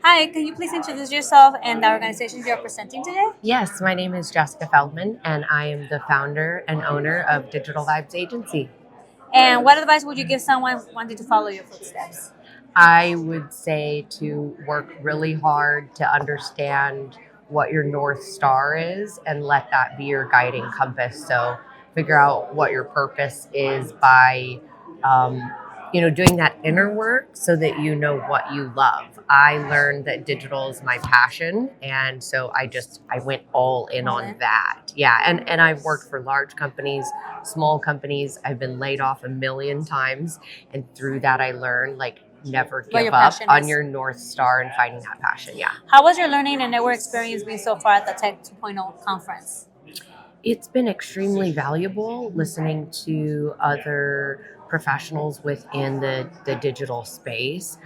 Hi, can you please introduce yourself and the organization you're presenting today? Yes, my name is Jessica Feldman, and I am the founder and owner of Digital Vibes Agency. And what advice would you give someone wanting to follow your footsteps? I would say to work really hard to understand what your North Star is and let that be your guiding compass. So figure out what your purpose is by, um, doing that inner work so that you know what you love. I learned that digital is my passion, and so I went all in All on in. that. Yeah, and I've worked for large companies, small companies. I've been laid off a million times, and through that I learned like never What give your up passion on is. your North Star and finding that passion. Yeah. How was your learning and network experience been so far at the Tech 2.0 conference? It's been extremely valuable listening to other professionals within the digital space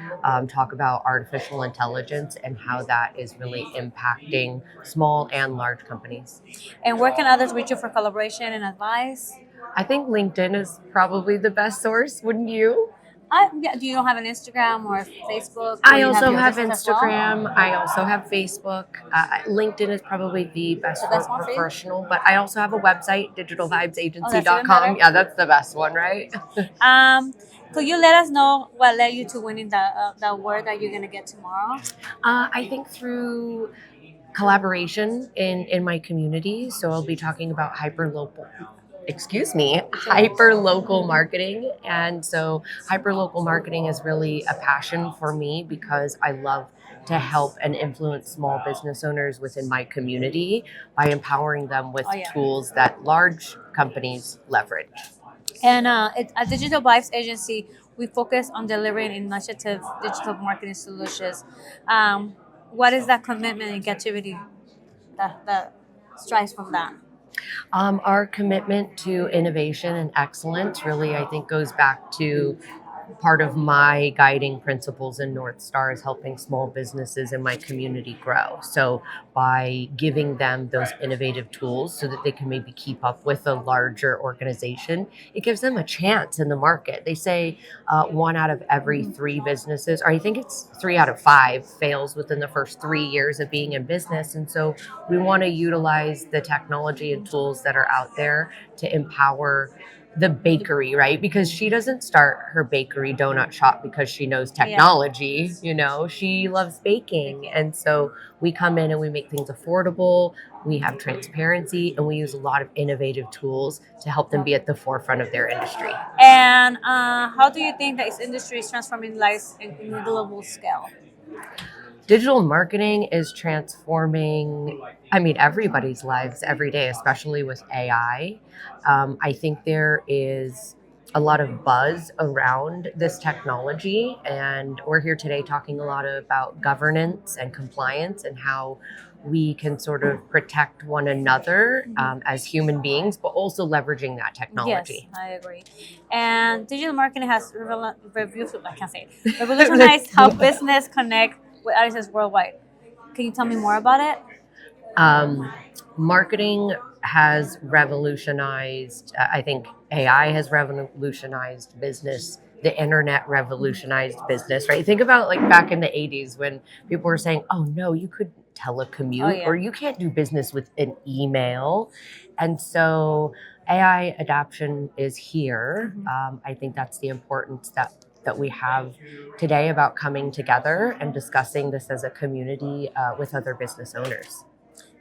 talk about artificial intelligence and how that is really impacting small and large companies. And where can others reach you for collaboration and advice? I think LinkedIn is probably the best source, wouldn't you? Yeah, do you don't have an Instagram or Facebook where I you have also your have business as well? Instagram. I also have Facebook. LinkedIn is probably the best The for best one for you? professional, but I also have a website, Oh, that's even better. digitalvibesagency.com. Yeah, that's the best one, right? Um, could you let us know what led you to winning the award that you're gonna get tomorrow? I think through collaboration in my community. So I'll be talking about hyper local marketing. And so hyper local marketing is really a passion for me because I love to help and influence small business owners within my community by empowering them with Oh yeah. tools that large companies leverage. And at Digital Vibes Agency, we focus on delivering innovative digital marketing solutions. Um, what is that commitment and creativity that strives from that? Our commitment to innovation and excellence really, I think, goes back to part of my guiding principles and North Star is helping small businesses in my community grow. So by giving them those innovative tools so that they can maybe keep up with a larger organization, it gives them a chance in the market. They say one out of every three businesses, or I think it's 3 out of 5, fails within the first 3 years of being in business. And so we want to utilize the technology and tools that are out there to empower the bakery, right? Because she doesn't start her bakery donut shop because she knows Yeah. technology, she loves baking. And so we come in and we make things affordable, we have transparency, and we use a lot of innovative tools to help them be at the forefront of their industry. And how do you think that this industry is transforming lives in a global scale? Digital marketing is transforming, I mean, everybody's lives every day, especially with AI. I think there is a lot of buzz around this technology, and we're here today talking a lot about governance and compliance and how we can sort of protect one another as human beings, but also leveraging that Yes, technology. I agree. And digital marketing has I can't say it, revolutionized how business connect with audiences worldwide. Can you tell me more about it? Um, Marketing has revolutionized, I think AI has revolutionized business. The internet revolutionized business, right? Think about like back in the 80s when people were saying, oh no, you couldn't Oh telecommute yeah. or you can't do business with an email. And so AI adoption is here. I think that's the importance that we have today about coming together and discussing this as a community with other business owners.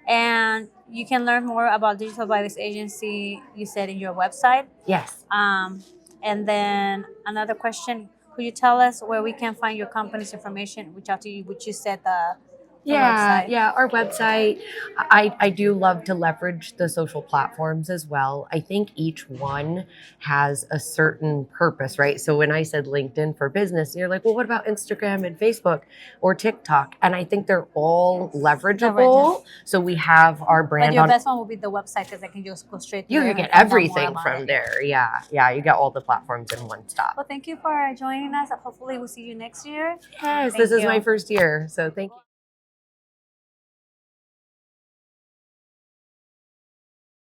And you can learn more about Digital Vibes Agency, you said, in your website. Yes. And then another question, could you tell us where we can find your company's information, reach out to you, which you said the Yeah, website? yeah, our website. I do love to leverage the social platforms as well. I think each one has a certain purpose, right? So when I said LinkedIn for business, you're like, well, what about Instagram and Facebook or TikTok? And I think they're all leverageable. So we have our But brand your on. best one will be the website because I can just go straight You there can and get find out more everything about from it. there. Yeah, yeah, you get all the platforms in one stop. Well, thank you for joining us. Hopefully, we'll see you next year. Yes, Thank this is my you. first year, so thank you.